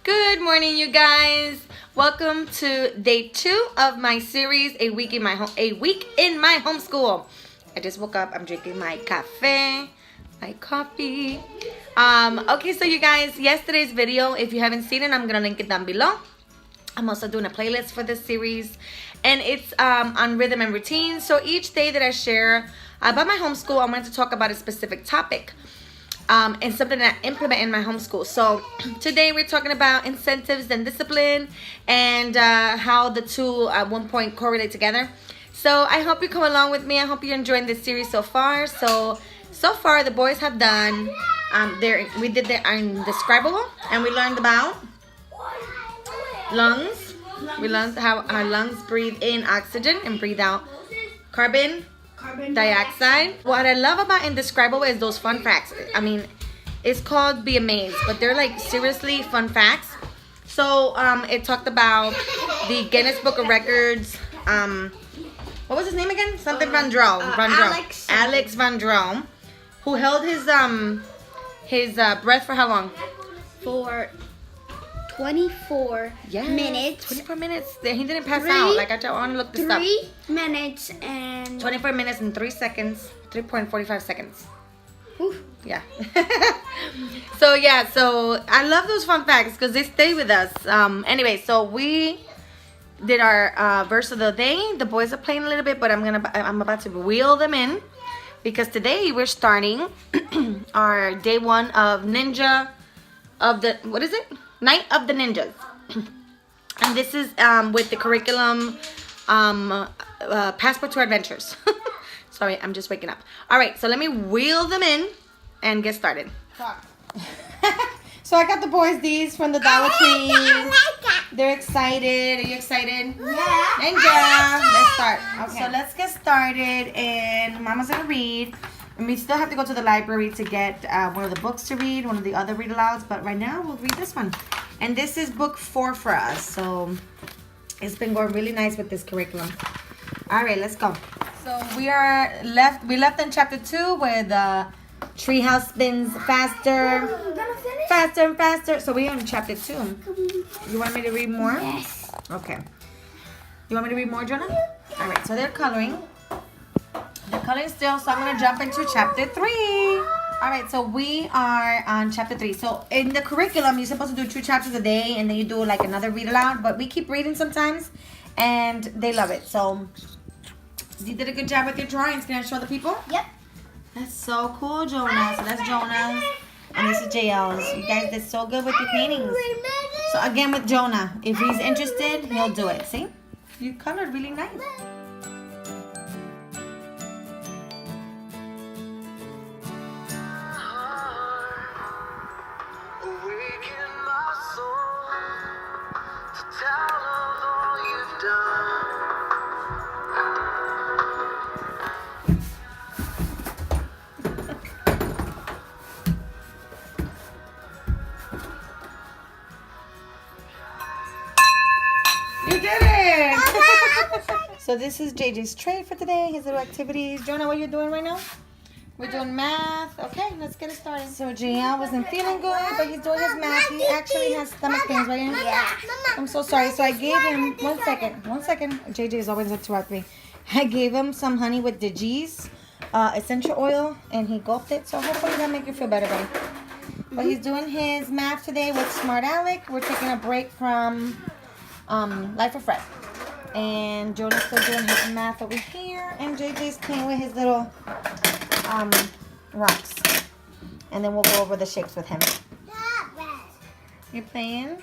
Good morning, you guys. Welcome to day 2 of my series, a week in my homeschool. I just woke up. I'm drinking my coffee. Okay, so you guys, yesterday's video, if you haven't seen it, I'm gonna link it down below. I'm also doing a playlist for this series, and it's on rhythm and routine. So each day that I share about my homeschool, I'm going to talk about a specific topic. And something that I implement in my homeschool. So today we're talking about incentives and discipline, and how the two at one point correlate together. So I hope you come along with me. I hope you're enjoying this series so far. So far the boys have done we did the indescribable, and we learned about lungs. We learned how our lungs breathe in oxygen and breathe out carbon dioxide. What I love about indescribable is those fun facts. I mean, it's called Be Amazed, but they're like seriously fun facts. So it talked about the Guinness Book of Records. What was his name again? Something Van Drome. Alex Van Drome, who held his breath for how long? For 24 minutes. 24 minutes. He didn't pass out. Like, I want to look this up. 3 minutes and 24 minutes and 3 seconds. 3.45 seconds. Oof. Yeah. So I love those fun facts because they stay with us. Anyway, so we did our verse of the day. The boys are playing a little bit, but I'm about to wheel them in, because today we're starting our day 1 of Ninja of the, what is it? Night of the Ninjas. And this is with the curriculum Passport to Adventures. Sorry, I'm just waking up. All right, so let me wheel them in and get started. So I got the boys these from the Dollar Tree. They're excited. Are you excited? Yeah. Ninja. Let's start. Okay. So let's get started, and Mama's gonna read. And we still have to go to the library to get one of the books to read, one of the other read-alouds. But right now, we'll read this one. And this is book 4 for us. So it's been going really nice with this curriculum. All right, let's go. So we left in chapter 2 where the treehouse spins faster and faster. So we're on chapter 2. You want me to read more? Yes. Okay. You want me to read more, Jonah? All right, so they're coloring. They're coloring still, so I'm going to jump into chapter 3. All right, so we are on chapter 3. So in the curriculum, you're supposed to do 2 chapters a day, and then you do like another read aloud. But we keep reading sometimes, and they love it. So you did a good job with your drawings. Can I show the people? Yep. That's so cool, Jonah. So that's Jonah's, and this is JL's. You guys did so good with your paintings. So again, with Jonah, if he's interested, he'll do it. See? You colored really nice. You did it! So this is JJ's trade for today, his little activities. Jonah, what are you doing right now? We're doing math. Okay, let's get it started. So JL wasn't feeling good, but he's doing his math. He actually has stomach pains, right? Yeah. I'm so sorry. So I gave him, one second. JJ is always interrupt me. I gave him some honey with the G's essential oil, and he gulped it. So hopefully that'll make you feel better, buddy. But he's doing his math today with Smart Alec. We're taking a break from Life of Fred. And Jonah's still doing his math over here, and JJ's playing with his little rocks. And then we'll go over the shapes with him. You playing?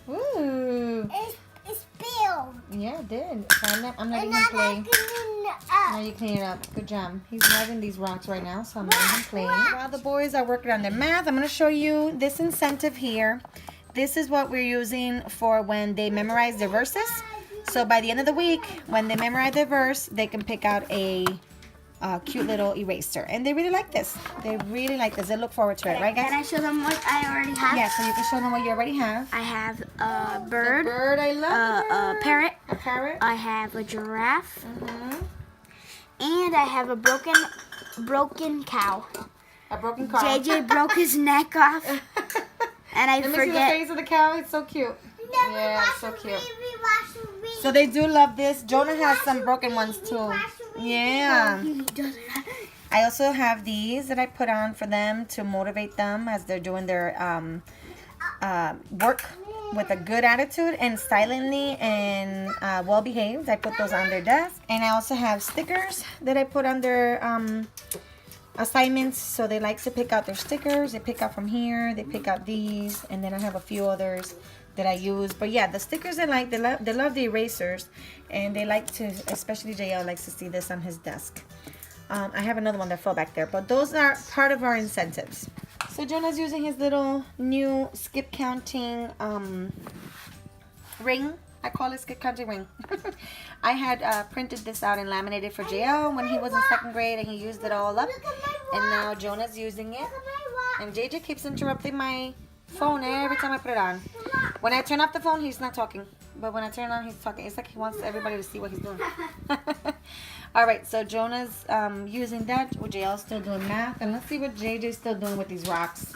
Ooh. It's spilled. Yeah, it did. So I'm letting him play. Now you clean it up. Good job. He's having these rocks right now, so I'm letting him play. While the boys are working on their math, I'm going to show you this incentive here. This is what we're using for when they memorize their verses. So by the end of the week, when they memorize their verse, they can pick out a cute little eraser. And they really like this. They really like this. They look forward to it, right, guys? Can I show them what I already have? Yeah, so you can show them what you already have. I have a bird. The bird, I love a parrot. A parrot. I have a giraffe. And I have a broken cow. A broken car. JJ broke his neck off. And I Let me see the forget. face of the cow. It's so cute. Yeah, it's so cute. So they do love this. Jonah has some broken ones too. Yeah. I also have these that I put on for them to motivate them as they're doing their work with a good attitude and silently and well behaved. I put those on their desk. And I also have stickers that I put on their assignments. So they like to pick out their stickers. They pick out from here. They pick out these. And then I have a few others that I use. But yeah, the stickers they like. They love the erasers. And they like to, especially JL likes to see this on his desk. I have another one that fell back there. But those are part of our incentives. So Jonah's using his little new skip counting ring. I call it skip counting ring. I had printed this out and laminated for JL when he was in 2nd grade and he used it all up. And now Jonah's using it. And JJ keeps interrupting my phone every time I put it on. When I turn off the phone, he's not talking. But when I turn it on, he's talking. It's like he wants everybody to see what he's doing. Alright, so Jonah's using that. JL's still doing math. And let's see what JJ's still doing with these rocks.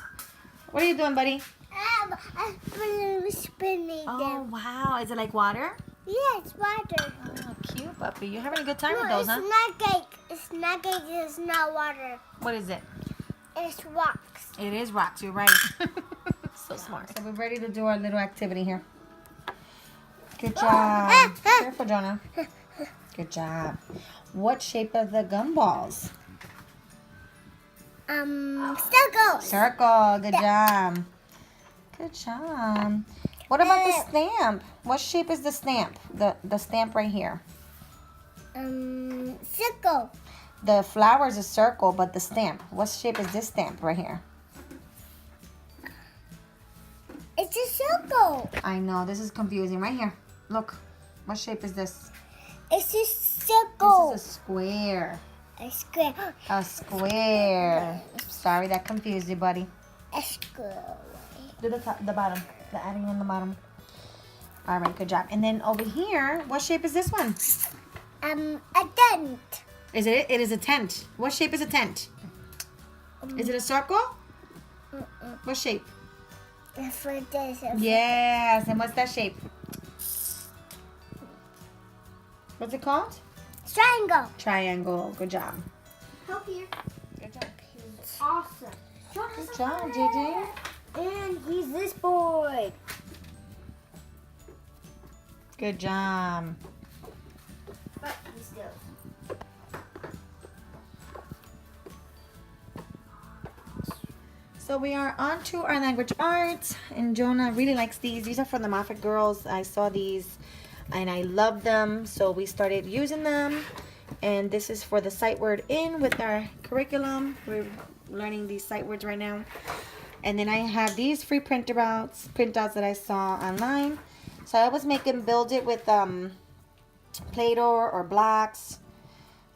What are you doing, buddy? I'm spinning Oh, wow. Is it like water? Yeah, it's water. Oh, cute, puppy. You're having a good time with those, huh? It's not cake. It's not cake. It's not water. What is it? It's rocks. It is rocks. You're right. So smart. So we're ready to do our little activity here. Good job. Careful, Jonah. Good job. What shape are the gumballs? Circle. Circle. Good job. Good job. What about the stamp? What shape is the stamp? The stamp right here. Circle. The flower is a circle, but the stamp. What shape is this stamp right here? It's a circle. I know. This is confusing. Right here. Look. What shape is this? It's a circle. This is a square. A square. A square. Sorry, that confused you, buddy. A square. Do the top, the bottom. The adding on the bottom. All right, good job. And then over here, what shape is this one? A tent. Is it? It is a tent. What shape is a tent? Is it a circle? What shape? For this. Yes. And what's that shape? What's it called? Triangle. Triangle. Good job. Help here. Good job. Awesome. Good job, JJ. And he's this boy. Good job. But he's still. So we are on to our language arts, and Jonah really likes these. These are from the Moffat girls. I saw these and I love them, so we started using them. And this is for the sight word in with our curriculum. We're learning these sight words right now. And then I have these free printouts that I saw online. So I always make him build it with Play-Doh or blocks,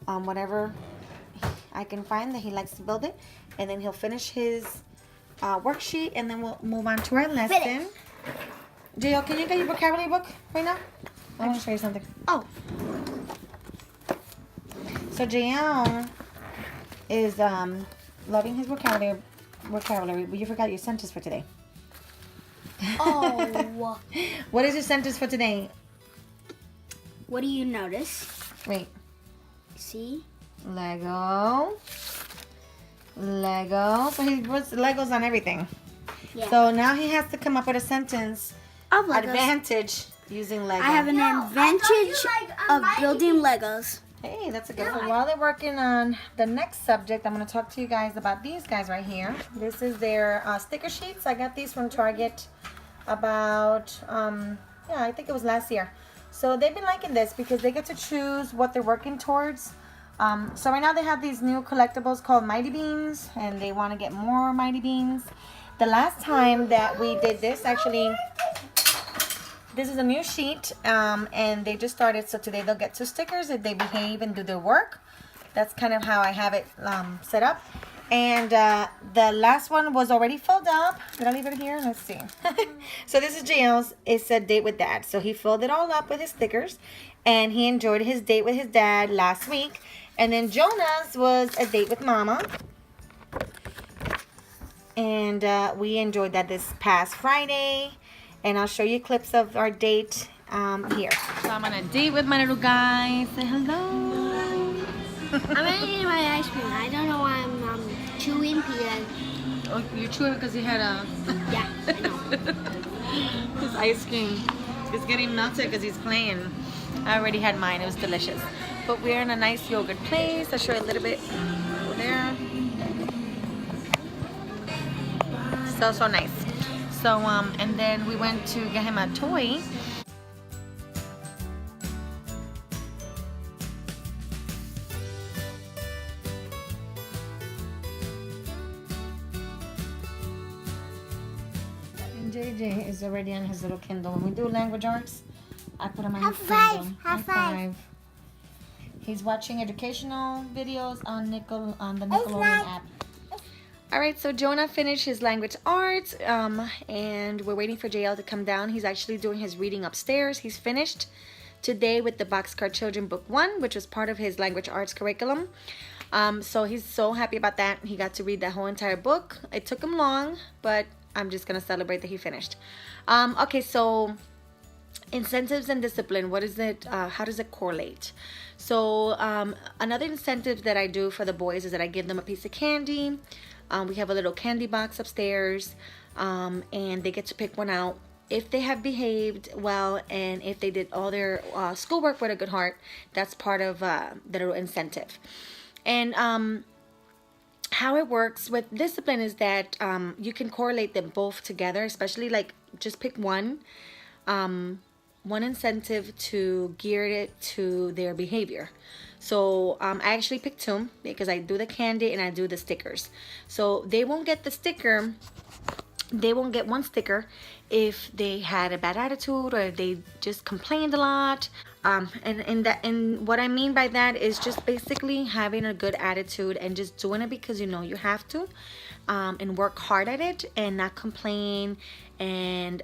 whatever I can find that he likes to build it. And then he'll finish his worksheet, and then we'll move on to our lesson. JL, can you get your vocabulary book right now? I want to show you something. Oh. So JL is loving his vocabulary, but you forgot your sentence for today. Oh. What is your sentence for today? What do you notice? Wait. See? Lego. Lego. So he puts Legos on everything. Yeah. So now he has to come up with a sentence. Of Legos. Advantage using Lego. I have an advantage of building Legos. Hey, that's a good one. While they're working on the next subject, I'm going to talk to you guys about these guys right here. This is their sticker sheets. I got these from Target about, I think it was last year. So they've been liking this because they get to choose what they're working towards. So right now they have these new collectibles called Mighty Beans, and they want to get more Mighty Beans. The last time that we did this, actually, this is a new sheet, and they just started, so today they'll get 2 stickers if they behave and do their work. That's kind of how I have it set up. And the last one was already filled up. Did I leave it here? Let's see. So this is JL's. It said date with dad. So he filled it all up with his stickers, and he enjoyed his date with his dad last week. And then Jonah's was a date with mama. And we enjoyed that this past Friday. And I'll show you clips of our date here. So I'm on a date with my little guy. Say hello. I'm eating my ice cream. I don't know why I'm chewing because... Oh, you're chewing because you had a... Yeah, I know. His ice cream is getting melted because he's playing. I already had mine. It was delicious. But we're in a nice yogurt place. I'll show you a little bit over there. So nice. So and then we went to get him a toy. And JJ is already on his little Kindle. When we do language arts, I put him on his Kindle. High five. He's watching educational videos on the Nickelodeon app. Alright, so Jonah finished his language arts, and we're waiting for JL to come down. He's actually doing his reading upstairs. He's finished today with the Boxcar Children Book 1, which was part of his language arts curriculum. So he's so happy about that. He got to read that whole entire book. It took him long, but I'm just going to celebrate that he finished. Okay, so incentives and discipline, what is it? How does it correlate? So another incentive that I do for the boys is that I give them a piece of candy. We have a little candy box upstairs, and they get to pick one out if they have behaved well and if they did all their schoolwork with a good heart. That's part of the little incentive. And how it works with discipline is that you can correlate them both together, especially like just pick one incentive to gear it to their behavior. So I actually picked 2 because I do the candy and I do the stickers. So they won't get the sticker. They won't get 1 sticker if they had a bad attitude or if they just complained a lot. And what I mean by that is just basically having a good attitude and just doing it because you know you have to, and work hard at it and not complain and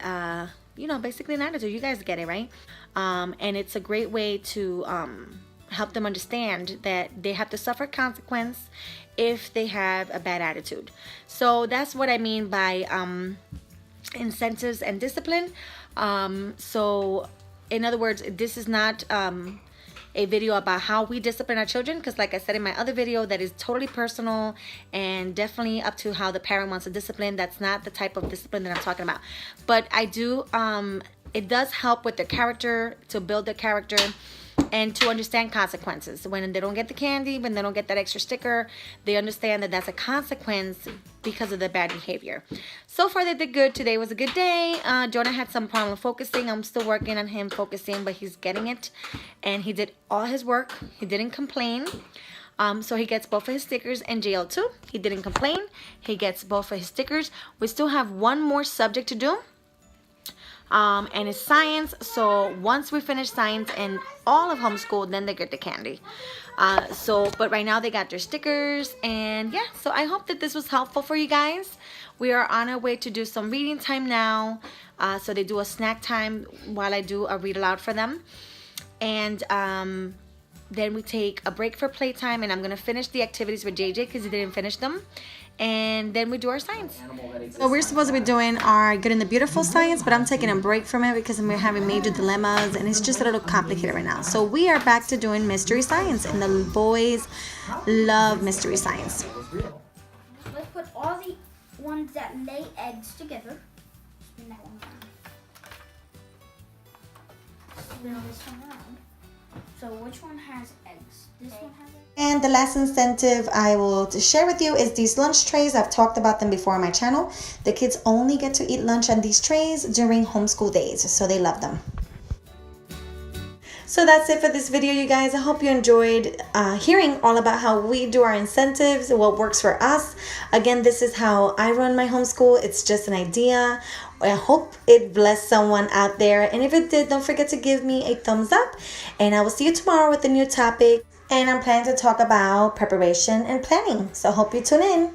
you know, basically an attitude. You guys get it, right? And it's a great way to help them understand that they have to suffer consequence if they have a bad attitude. So that's what I mean by incentives and discipline. So in other words, this is not a video about how we discipline our children, because like I said in my other video, that is totally personal and definitely up to how the parent wants to discipline. That's not the type of discipline that I'm talking about. But I do, it does help with their character, to build their character and to understand consequences. When they don't get the candy, when they don't get that extra sticker, they understand that that's a consequence because of the bad behavior. So far they did good. Today was a good day. Jonah had some problem focusing. I'm still working on him focusing, but he's getting it. And he did all his work. He didn't complain. So he gets both of his stickers, and JL too. He didn't complain. He gets both of his stickers. We still have one more subject to do. And it's science. So once we finish science and all of homeschool, then they get the candy. But right now they got their stickers. And yeah, so I hope that this was helpful for you guys. We are on our way to do some reading time now. So they do a snack time while I do a read aloud for them. And then we take a break for playtime, and I'm going to finish the activities with JJ because he didn't finish them. And then we do our science. So we're supposed to be doing our Good and the Beautiful science, but I'm taking a break from it because we're having major dilemmas and it's just a little complicated right now. So we are back to doing mystery science, and the boys love mystery science. Let's put all the ones that lay eggs together. Spin that one around. Spin this one around. So which one has eggs? This one has eggs? And the last incentive I will share with you is these lunch trays. I've talked about them before on my channel. The kids only get to eat lunch on these trays during homeschool days, so they love them. So that's it for this video, you guys. I hope you enjoyed hearing all about how we do our incentives, what works for us. Again, this is how I run my homeschool. It's just an idea. I hope it blessed someone out there. And if it did, don't forget to give me a thumbs up. And I will see you tomorrow with a new topic. And I'm planning to talk about preparation and planning. So hope you tune in.